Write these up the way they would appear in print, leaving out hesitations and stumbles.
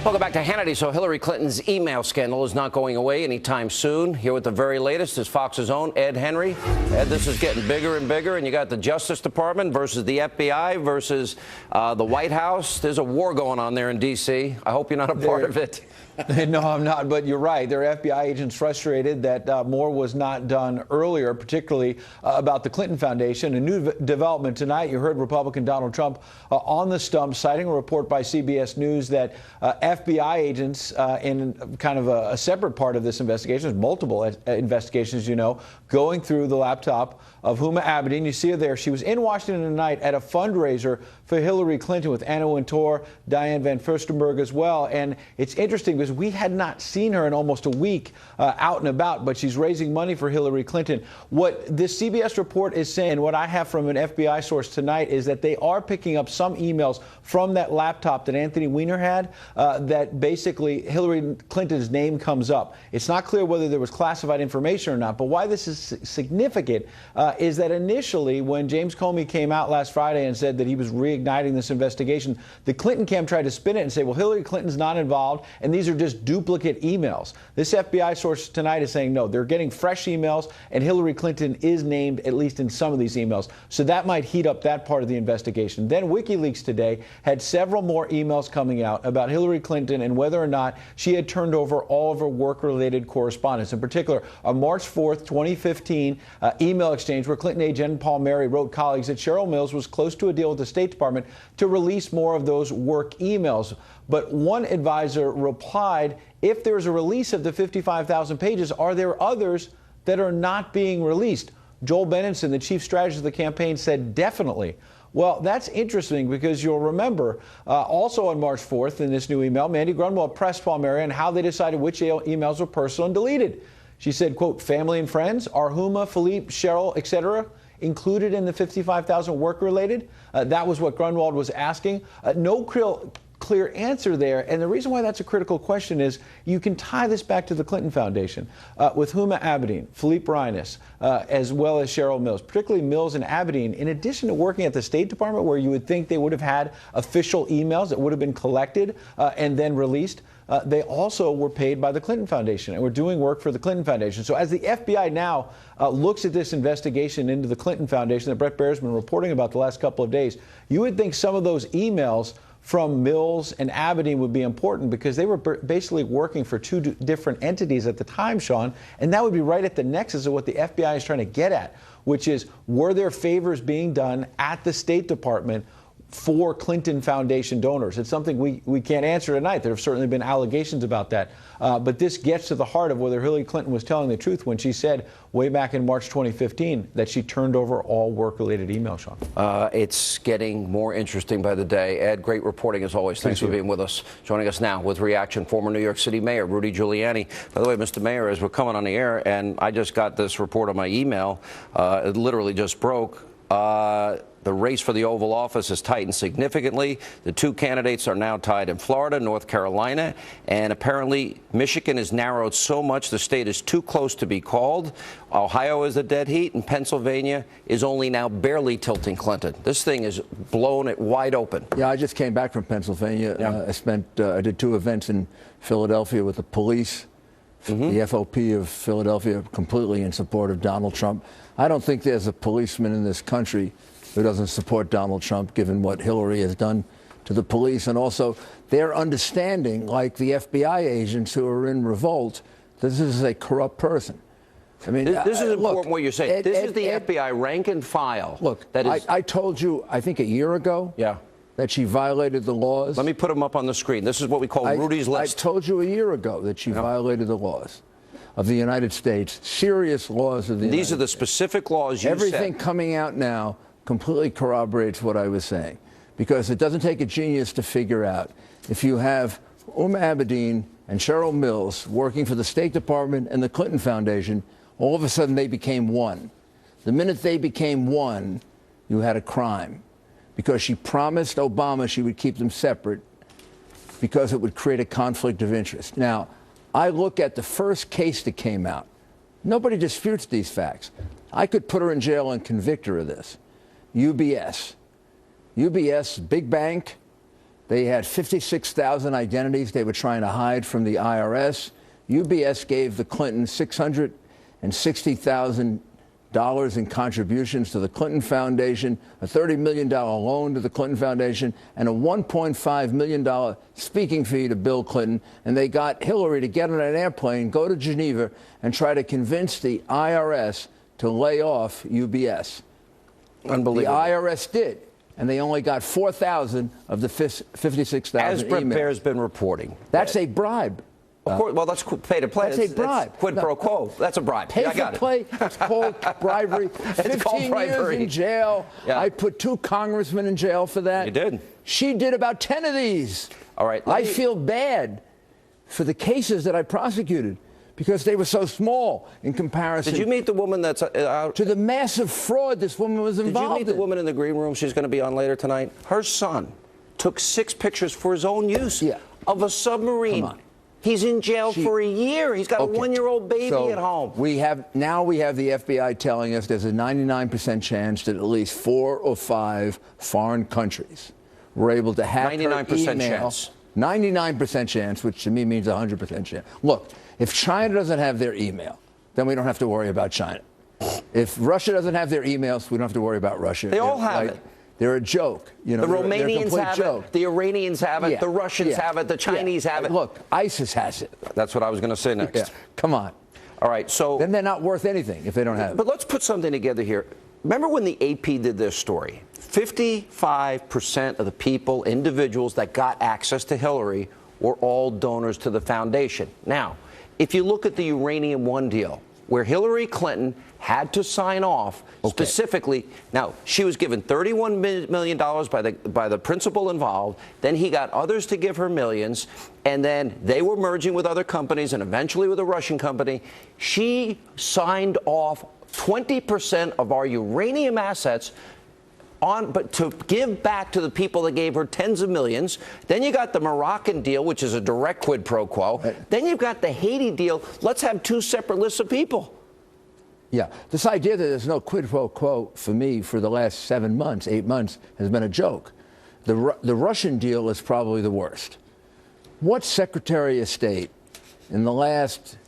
Welcome back to Hannity. So Hillary Clinton's email scandal is not going away anytime soon. Here with the very latest is Fox's own Ed Henry. Ed, this is getting bigger and bigger, and you got the Justice Department versus the FBI versus the White House. There's a war going on there in D.C. I hope you're not a part of it. No, I'm not, but you're right. There are FBI agents frustrated that more was not done earlier, particularly about the Clinton Foundation. A new development tonight, you heard Republican Donald Trump on the stump citing a report by CBS News that FBI agents in kind of a separate part of this investigation, there's multiple investigations, you know, going through the laptop of Huma Abedin. You see her there. She was in Washington tonight at a fundraiser for Hillary Clinton with Anna Wintour, Diane Van Furstenberg as well. And it's interesting because we had not seen her in almost a week out and about, but she's raising money for Hillary Clinton. What this CBS report is saying, what I have from an FBI source tonight, is that they are picking up some emails from that laptop that Anthony Weiner had that basically Hillary Clinton's name comes up. It's not clear whether there was classified information or not, but why this is significant is that initially when James Comey came out last Friday and said that he was reigniting this investigation, the Clinton camp tried to spin it and say, well, Hillary Clinton's not involved, and these are just duplicate emails. This FBI source tonight is saying, no, they're getting fresh emails, and Hillary Clinton is named at least in some of these emails. So that might heat up that part of the investigation. Then WikiLeaks today had several more emails coming out about Hillary Clinton and whether or not she had turned over all of her work-related correspondence. In particular, a March 4th, 2015 email exchange where Clinton aide Jen Paul Mary wrote colleagues that Cheryl Mills was close to a deal with the State Department to release more of those work emails. But one advisor replied, if there's a release of the 55,000 pages, are there others that are not being released? Joel Benenson, the chief strategist of the campaign, said definitely. Well, that's interesting because you'll remember also on March 4th in this new email, Mandy Grunwald pressed Paul Mary on how they decided which emails were personal and deleted. She said, quote, family and friends, are Huma, Philippe, Cheryl, etc. included in the 55,000 work-related? That was what Grunwald was asking. No clear answer there. And the reason why that's a critical question is you can tie this back to the Clinton Foundation with Huma Abedin, Philippe Reines, as well as Cheryl Mills, particularly Mills and Abedin. In addition to working at the State Department, where you would think they would have had official emails that would have been collected and then released, they also were paid by the Clinton Foundation and were doing work for the Clinton Foundation. So as the FBI now looks at this investigation into the Clinton Foundation that Brett Baer's been reporting about the last couple of days, you would think some of those emails from Mills and Abedin would be important because they were basically working for two different entities at the time, Sean, and that would be right at the nexus of what the FBI is trying to get at, which is, were there favors being done at the State Department for Clinton Foundation donors? It's something we can't answer tonight. There have certainly been allegations about that. But this gets to the heart of whether Hillary Clinton was telling the truth when she said way back in March 2015 that she turned over all work-related emails, Sean. It's getting more interesting by the day. Ed, great reporting as always. Thanks for being with us. Joining us now with reaction, former New York City Mayor Rudy Giuliani. By the way, Mr. Mayor, as we're coming on the air, and I just got this report on my email, it literally just broke. The race for the Oval Office has tightened significantly. The two candidates are now tied in Florida, North Carolina, and apparently Michigan is narrowed so much the state is too close to be called. Ohio is a dead heat, and Pennsylvania is only now barely tilting Clinton. This thing is blown it wide open. Yeah, I just came back from Pennsylvania. Yeah. I did two events in Philadelphia with the police. The FOP of Philadelphia completely in support of Donald Trump. I don't think there's a policeman in this country who doesn't support Donald Trump, given what Hillary has done to the police. And also, they're understanding, like the FBI agents who are in revolt, this is a corrupt person. I mean, this is important what you're saying. This is the FBI rank and file. Look, that is, I told you, I think a year ago, that she violated the laws. Let me put them up on the screen. This is what we call Rudy's list. I told you a year ago that she violated the laws of the United States, serious laws of the United States. These are the specific laws you said. Everything coming out now completely corroborates what I was saying, because it doesn't take a genius to figure out if you have Huma Abedin and Cheryl Mills working for the State Department and the Clinton Foundation, all of a sudden they became one. The minute they became one, you had a crime, because she promised Obama she would keep them separate because it would create a conflict of interest. Now, I look at the first case that came out. Nobody disputes these facts. I could put her in jail and convict her of this. UBS, big bank, They had 56,000 identities they were trying to hide from the IRS. UBS gave the Clintons $660,000 in contributions to the Clinton Foundation, a $30 million loan to the Clinton Foundation, and a $1.5 million speaking fee to Bill Clinton. And they got Hillary to get on an airplane, go to Geneva, and try to convince the IRS to lay off UBS. Unbelievable. The IRS did, and they only got 4,000 of the 56,000 As Brett emails. Baer's been reporting. That's a bribe. Of course, well, that's pay to play. That's a bribe. Quid pro quo. That's a bribe. Pay I got to play. It's called bribery. It's called 15 bribery. years in jail. Yeah. I put 2 congressmen in jail for that. You did. She did about 10 of these. All right. I feel bad for the cases that I prosecuted because they were so small in comparison. Did you meet the woman that's out? To the massive fraud this woman was involved in. Did you meet the woman in the green room? She's going to be on later tonight. Her son took 6 pictures for his own use of a submarine. Come on. He's in jail for a year. He's got a 1-year-old baby at home. We have the FBI telling us there's a 99% chance that at least 4 or 5 foreign countries were able to hack her 99% email. chance. 99% chance, which to me means 100% chance. Look, if China doesn't have their email, then we don't have to worry about China. If Russia doesn't have their emails, we don't have to worry about Russia. They all have it. They're a joke. You know, The they're a Romanians complete have joke. it. The Iranians have it. The Russians have it. The Chinese have it. Look, ISIS has it. That's what I was going to say next. Yeah. Come on. All right, so then they're not worth anything if they don't have it. But let's put something together here. Remember when the AP did their story? 55% of the people, individuals that got access to Hillary were all donors to the foundation. Now, if you look at the Uranium One deal, where Hillary Clinton had to sign off specifically. Now, she was given $31 million by the principal involved. Then he got others to give her millions. And then they were merging with other companies and eventually with a Russian company. She signed off 20% of our uranium assets but to give back to the people that gave her tens of millions. Then you got the Moroccan deal, which is a direct quid pro quo. Then you've got the Haiti deal. Let's have 2 separate lists of people. Yeah, this idea that there's no quid pro quo for me for the last 7 months, 8 months, has been a joke. The Russian deal is probably the worst. What Secretary of State in the last,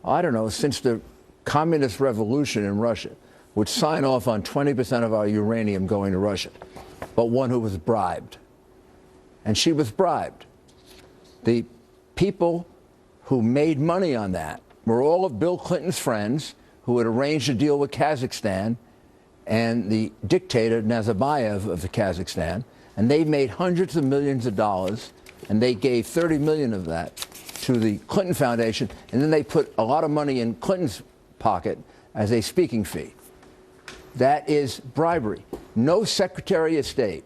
I don't know, since the communist revolution in Russia would sign off on 20% of our uranium going to Russia, but one who was bribed? And she was bribed. The people who made money on that were all of Bill Clinton's friends who had arranged a deal with Kazakhstan and the dictator Nazarbayev of the Kazakhstan, and they made hundreds of millions of dollars, and they gave 30 million of that to the Clinton Foundation, and then they put a lot of money in Clinton's pocket as a speaking fee. That is bribery. No Secretary of State,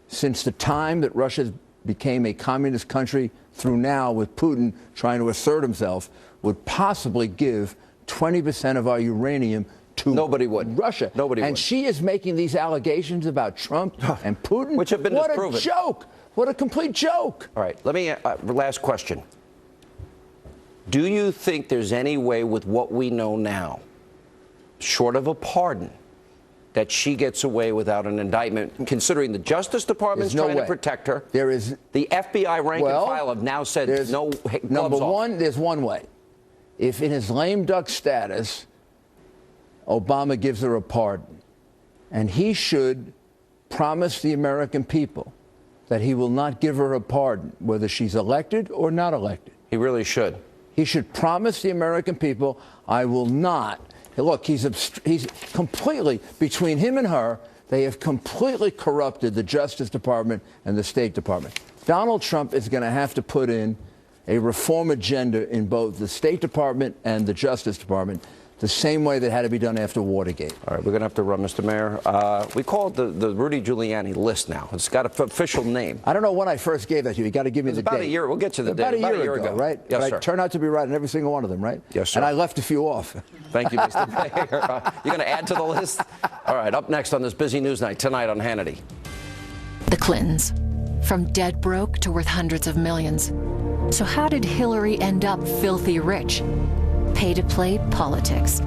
since the time that Russia became a communist country through now with Putin trying to assert himself, would possibly give 20% of our uranium to Russia. Nobody would. And she is making these allegations about Trump and Putin. Which have been disproven. What a joke. What a complete joke. All right, let me, last question. Do you think there's any way with what we know now, short of a pardon, that she gets away without an indictment, considering the Justice Department's trying to protect her? There is. The FBI rank and file have now said no gloves Number off. one, there's one way. If in his lame duck status, Obama gives her a pardon, and he should promise the American people that he will not give her a pardon, whether she's elected or not elected. He really should. He should promise the American people, I will not. Look, he's completely, between him and her, they have completely corrupted the Justice Department and the State Department. Donald Trump is going to have to put in a reform agenda in both the State Department and the Justice Department, the same way that had to be done after Watergate. All right, we're going to have to run, Mr. Mayor. We call it the Rudy Giuliani list now. It's got an official name. I don't know when I first gave that to you. You got to give me the date. About a year. We'll get you the date. About a year ago, right? Yes, but sir. I turned out to be right on every single one of them, right? Yes, sir. And I left a few off. Thank you, Mr. Mayor. You're going to add to the list? All right, up next on this busy news night tonight on Hannity. The Clintons, from dead broke to worth hundreds of millions. So how did Hillary end up filthy rich? Pay-to-play politics.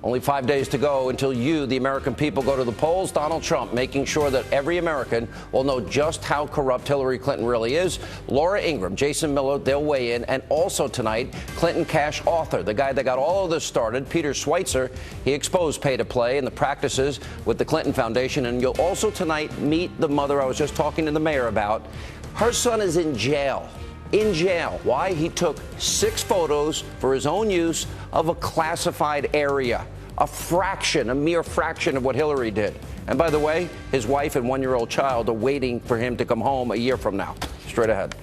Only 5 days to go until you, the American people, go to the polls. Donald Trump making sure that every American will know just how corrupt Hillary Clinton really is. Laura Ingraham, Jason Miller, they'll weigh in. And also tonight, Clinton Cash author, the guy that got all of this started, Peter Schweitzer, he exposed pay to play and the practices with the Clinton Foundation. And you'll also tonight meet the mother I was just talking to the mayor about. Her son is in jail. In jail. Why? He took 6 photos for his own use of a classified area. A mere fraction of what Hillary did. And by the way, his wife and 1-year-old child are waiting for him to come home a year from now. Straight ahead.